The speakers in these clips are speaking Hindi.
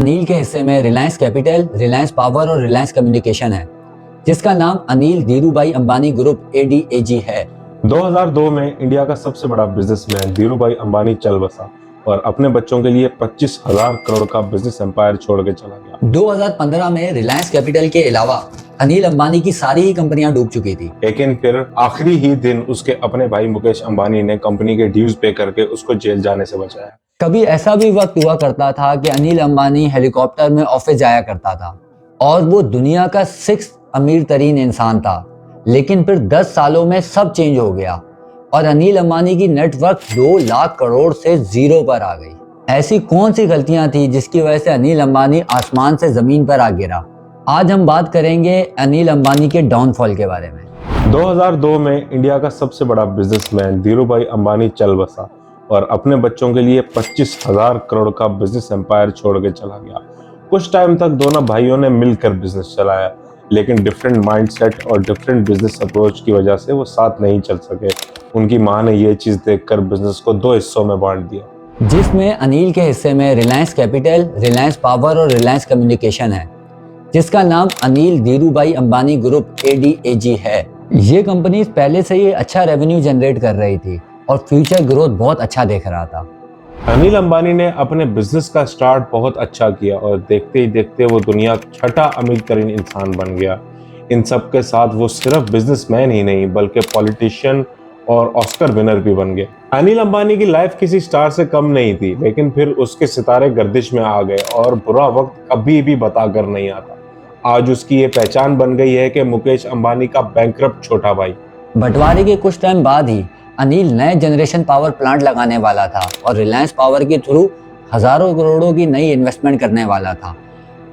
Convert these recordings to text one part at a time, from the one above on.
अनिल के हिस्से में रिलायंस कैपिटल, रिलायंस पावर और रिलायंस कम्युनिकेशन है, जिसका नाम अनिल धीरूभाई अंबानी ग्रुप ADAG है। 2002 में इंडिया का सबसे बड़ा बिजनेसमैन धीरूभाई अंबानी चल बसा और अपने बच्चों के लिए 25,000 करोड़ का बिजनेस एम्पायर छोड़ के चला गया। 2015 में रिलायंस कैपिटल के अलावा अनिल अंबानी की सारी ही कंपनियां डूब चुकी थी। लेकिन फिर आखिरी ही दिन उसके अपने भाई मुकेश अंबानी ने कंपनी के ड्यूज पे करके उसको जेल जाने से बचाया। कभी ऐसा भी वक्त हुआ करता था कि अनिल अंबानी हेलीकॉप्टर में ऑफिस जाया करता था और वो दुनिया का 6th अमीर तरीन इंसान था, लेकिन फिर 10 सालों में सब चेंज हो गया और अनिल अंबानी की नेटवर्क 2 लाख करोड़ से जीरो पर आ गई। ऐसी कौन सी गलतियां थी जिसकी वजह से अनिल अंबानी आसमान से जमीन पर आ गिरा? आज हम बात करेंगे अनिल अंबानी के डाउनफॉल के बारे में। 2002 में इंडिया का सबसे बड़ा बिजनेसमैन धीरूभाई अंबानी चल बसा और अपने बच्चों के लिए 25,000 करोड़ का बिजनेस एम्पायर छोड़ के चला गया। कुछ टाइम तक दोनों भाइयों ने मिलकर बिजनेस चलाया, लेकिन डिफरेंट माइंडसेट और डिफरेंट बिजनेस अप्रोच की वजह से वो साथ नहीं चल सके। उनकी मां ने ये चीज देखकर बिजनेस को 2 हिस्सों में बांट दिया, जिसमें अनिल के हिस्से में रिलायंस कैपिटल, रिलायंस पावर और रिलायंस कम्युनिकेशन है, जिसका नाम अनिल धीरूभाई अंबानी ग्रुप ADAG है। ये कंपनी पहले से ही अच्छा रेवेन्यू जनरेट कर रही थी और फ्यूचर ग्रोथ बहुत अच्छा देख रहा था। अनिल अंबानी ने अपने बिजनेस का स्टार्ट बहुत अच्छा किया और देखते ही देखते वो दुनिया का 6ठा अमीर तरीन इंसान बन गया। इन सब के साथ वो सिर्फ बिजनेसमैन ही नहीं बल्कि पॉलिटिशियन और ऑस्कर विनर भी बन गए। अनिल अंबानी की लाइफ किसी स्टार से कम नहीं थी, लेकिन फिर उसके सितारे गर्दिश में आ गए और बुरा वक्त कभी भी बताकर नहीं आता। आज उसकी ये पहचान बन गई है कि मुकेश अंबानी का बैंकरप्ट छोटा भाई। बंटवारे के कुछ टाइम बाद ही अनिल नए जनरेशन पावर प्लांट लगाने वाला था और रिलायंस पावर के थ्रू हजारों करोड़ों की नई इन्वेस्टमेंट करने वाला था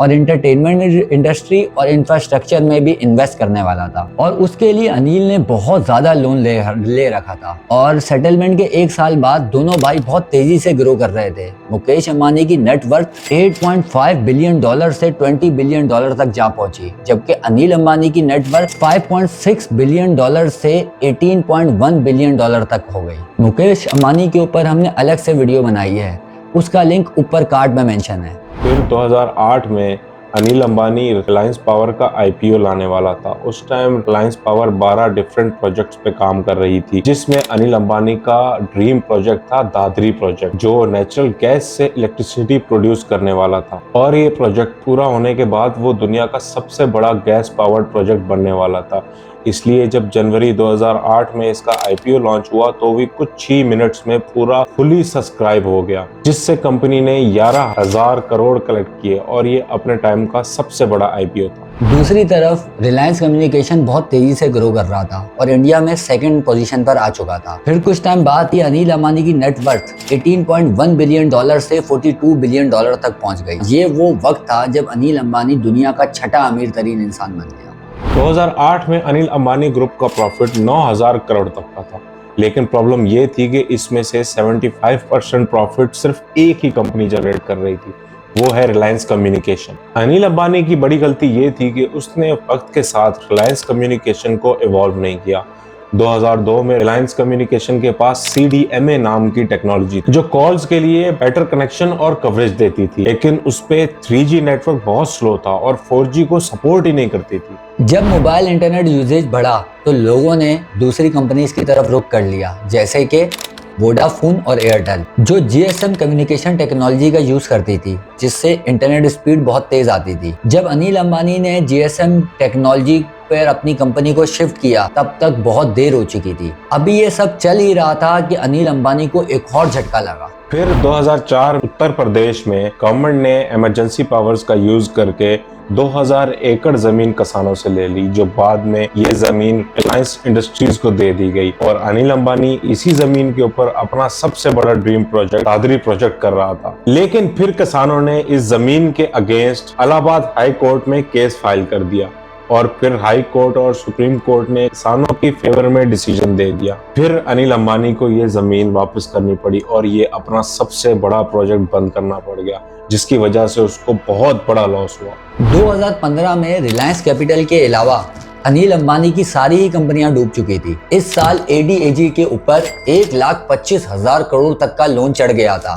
और एंटरटेनमेंट इंडस्ट्री और इंफ्रास्ट्रक्चर में भी इन्वेस्ट करने वाला था। और उसके लिए अनिल ने बहुत ज़्यादा लोन ले रखा था और सेटलमेंट के 1 साल बाद दोनों भाई बहुत तेजी से ग्रो कर रहे थे। मुकेश अंबानी की नेटवर्थ 8.5 बिलियन डॉलर से 20 बिलियन डॉलर तक जा पहुंची, जबकि अनिल अंबानी की नेटवर्थ 5.6 बिलियन डॉलर से 18.1 बिलियन डॉलर तक हो गई। मुकेश अंबानी के ऊपर हमने अलग से वीडियो बनाई है, उसका लिंक ऊपर कार्ड में मेंशन है। फिर 2008 में अनिल अंबानी रिलायंस पावर का IPO लाने वाला था। उस time Reliance power 12 different projects पे काम कर रही थी, जिसमें अनिल अंबानी का ड्रीम प्रोजेक्ट था दादरी प्रोजेक्ट, जो नेचुरल गैस से इलेक्ट्रिसिटी प्रोड्यूस करने वाला था। और ये प्रोजेक्ट पूरा होने के बाद वो दुनिया का सबसे बड़ा गैस पावर्ड प्रोजेक्ट बनने वाला था। इसलिए जब जनवरी 2008 में इसका IPO लॉन्च हुआ तो भी कुछ ही मिनट्स में पूरा फुली सब्सक्राइब हो गया, जिससे कंपनी ने 11,000 करोड़ कलेक्ट किए और ये अपने टाइम का सबसे बड़ा IPO था। दूसरी तरफ रिलायंस कम्युनिकेशन बहुत तेजी से ग्रो कर रहा था और इंडिया में 2nd पोजीशन पर आ चुका था। फिर कुछ टाइम बाद ही अनिल अंबानी की नेटवर्थ 18.1 बिलियन डॉलर से 42 बिलियन डॉलर तक पहुंच गई। ये वो वक्त था जब अनिल अंबानी दुनिया का 6ठा अमीर तरीन इंसान बन गया। 2008 में अनिल अंबानी ग्रुप का प्रॉफिट 9,000 करोड़ तक का था, लेकिन प्रॉब्लम ये थी कि इसमें से 75% प्रॉफिट सिर्फ एक ही कंपनी जनरेट कर रही थी, वो है रिलायंस कम्युनिकेशन। अनिल अंबानी की बड़ी गलती ये थी कि उसने वक्त के साथ रिलायंस कम्युनिकेशन को इवॉल्व नहीं किया। 2002 में रिलायंस कम्युनिकेशन के पास CDMA नाम की टेक्नोलॉजी थी, जो कॉल्स के लिए बेटर कनेक्शन और कवरेज देती थी, लेकिन उस पे 3G नेटवर्क बहुत स्लो था और 4G को सपोर्ट ही नहीं करती थी। जब मोबाइल इंटरनेट यूजेज बढ़ा तो लोगों ने दूसरी कंपनीज की तरफ रुख कर लिया, जैसे कि वोडाफोन और एयरटेल, जो GSM कम्युनिकेशन टेक्नोलॉजी का यूज करती थी, जिससे इंटरनेट स्पीड बहुत तेज आती थी। जब अनिल अंबानी ने GSM टेक्नोलॉजी पर अपनी कंपनी को शिफ्ट किया, तब तक बहुत देर हो चुकी थी। अभी ये सब चल ही रहा था कि अनिल अंबानी को एक और झटका लगा। फिर 2004 उत्तर प्रदेश में गवर्नमेंट ने इमरजेंसी पावर्स का यूज करके 2000 एकड़ जमीन किसानों से ले ली, जो बाद में ये जमीन रिलायंस इंडस्ट्रीज को दे दी गई और अनिल अंबानी इसी जमीन के ऊपर अपना सबसे बड़ा ड्रीम प्रोजेक्ट दादरी प्रोजेक्ट कर रहा था। लेकिन फिर किसानों ने इस जमीन के अगेंस्ट इलाहाबाद हाई कोर्ट में केस फाइल कर दिया और फिर हाई कोर्ट और सुप्रीम कोर्ट ने किसानों की फेवर में डिसीजन दे दिया। फिर अनिल अंबानी को ये जमीन वापस करनी पड़ी और ये अपना सबसे बड़ा प्रोजेक्ट बंद करना पड़ गया, जिसकी वजह से उसको बहुत बड़ा लॉस हुआ। 2015 में रिलायंस कैपिटल के अलावा अनिल अंबानी की सारी ही कंपनियां डूब चुकी थी। इस साल ADAG के ऊपर 1,25,000 करोड़ तक का लोन चढ़ गया था,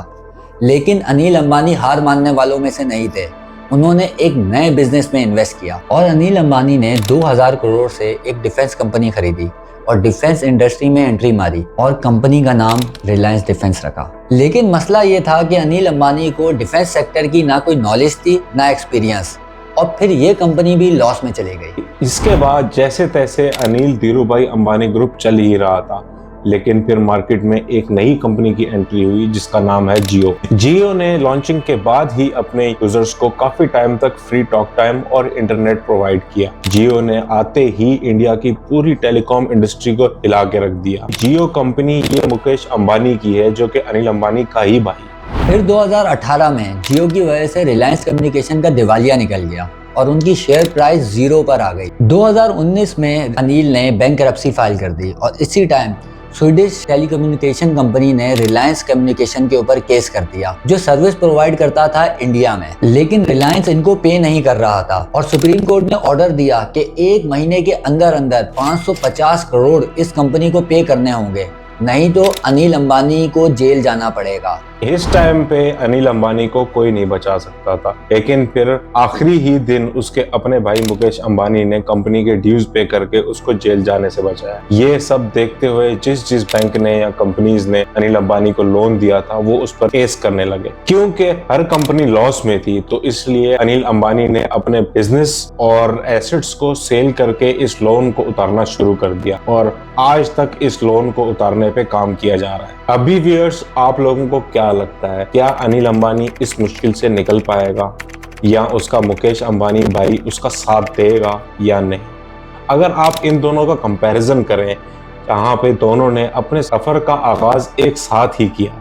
लेकिन अनिल अंबानी हार मानने वालों में से नहीं थे। उन्होंने एक नए बिजनेस में इन्वेस्ट किया और अनिल अंबानी ने 2000 करोड़ से एक डिफेंस कंपनी खरीदी और डिफेंस इंडस्ट्री में एंट्री मारी और कंपनी का नाम रिलायंस डिफेंस रखा। लेकिन मसला ये था कि अनिल अंबानी को डिफेंस सेक्टर की ना कोई नॉलेज थी ना एक्सपीरियंस, और फिर ये कंपनी भी लॉस में चली गई। इसके बाद जैसे तैसे अनिल धीरूभाई अंबानी ग्रुप चल ही रहा था, लेकिन फिर मार्केट में एक नई कंपनी की एंट्री हुई जिसका नाम है जियो। जियो ने लॉन्चिंग के बाद ही अपने यूजर्स को काफी टाइम तक फ्री टॉक टाइम और इंटरनेट प्रोवाइड किया। जियो ने आते ही इंडिया की पूरी टेलीकॉम इंडस्ट्री को हिला के रख दिया। जियो कंपनी ये मुकेश अंबानी की है, जो कि अनिल अंबानी का ही भाई। फिर 2018 में जियो की वजह से रिलायंस कम्युनिकेशन का दिवालिया निकल गया और उनकी शेयर प्राइस 0 पर आ गई। 2019 में अनिल ने बैंकरप्सी फाइल कर दी और इसी टाइम स्वीडिश टेलीकम्युनिकेशन कंपनी ने रिलायंस कम्युनिकेशन के ऊपर केस कर दिया, जो सर्विस प्रोवाइड करता था इंडिया में। लेकिन रिलायंस इनको पे नहीं कर रहा था और सुप्रीम कोर्ट ने ऑर्डर दिया कि 1 महीने के अंदर अंदर 550 करोड़ इस कंपनी को पे करने होंगे, नहीं तो अनिल अंबानी को जेल जाना पड़ेगा। इस टाइम पे अनिल अंबानी को कोई नहीं बचा सकता था, लेकिन फिर आखिरी ही दिन उसके अपने भाई मुकेश अंबानी ने कंपनी के ड्यूज पे करके उसको जेल जाने से बचाया। ये सब देखते हुए जिस बैंक ने या कंपनीज ने अनिल अंबानी को लोन दिया था वो उस पर केस करने लगे। क्योंकि हर कंपनी लॉस में थी, तो इसलिए अनिल अंबानी ने अपने बिजनेस और एसेट्स को सेल करके इस लोन को उतारना शुरू कर दिया और आज तक इस लोन को उतारने पे काम किया जा रहा है। अभी व्यूअर्स, आप लोगों को क्या लगता है, क्या अनिल अंबानी इस मुश्किल से निकल पाएगा या उसका मुकेश अंबानी भाई उसका साथ देगा या नहीं? अगर आप इन दोनों का कंपैरिजन करें, जहां पे दोनों ने अपने सफर का आगाज एक साथ ही किया,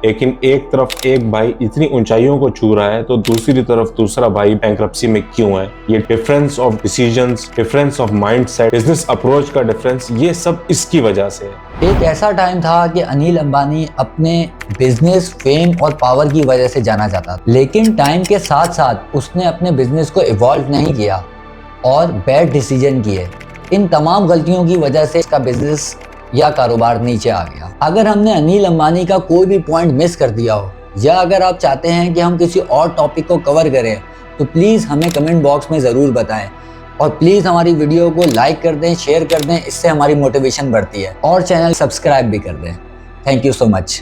लेकिन एक तरफ एक भाई इतनी ऊंचाइयों को छू रहा है तो दूसरी तरफ दूसरा भाई बैंकरप्सी में क्यों है? ये difference of decisions, difference of mindset, business approach का डिफरेंस, ये सब इसकी वजह से है। एक ऐसा टाइम था कि अनिल अंबानी अपने बिजनेस, फेम और पावर की वजह से जाना जाता था, लेकिन टाइम के साथ साथ उसने अपने बिजनेस को इवॉल्व नहीं किया और बैड डिसीजन किए। इन तमाम गलतियों की वजह से इसका बिजनेस या कारोबार नीचे आ गया। अगर हमने अनिल अंबानी का कोई भी पॉइंट मिस कर दिया हो या अगर आप चाहते हैं कि हम किसी और टॉपिक को कवर करें, तो प्लीज़ हमें कमेंट बॉक्स में ज़रूर बताएं और प्लीज़ हमारी वीडियो को लाइक कर दें, शेयर कर दें, इससे हमारी मोटिवेशन बढ़ती है और चैनल सब्सक्राइब भी कर दें। Thank you so much.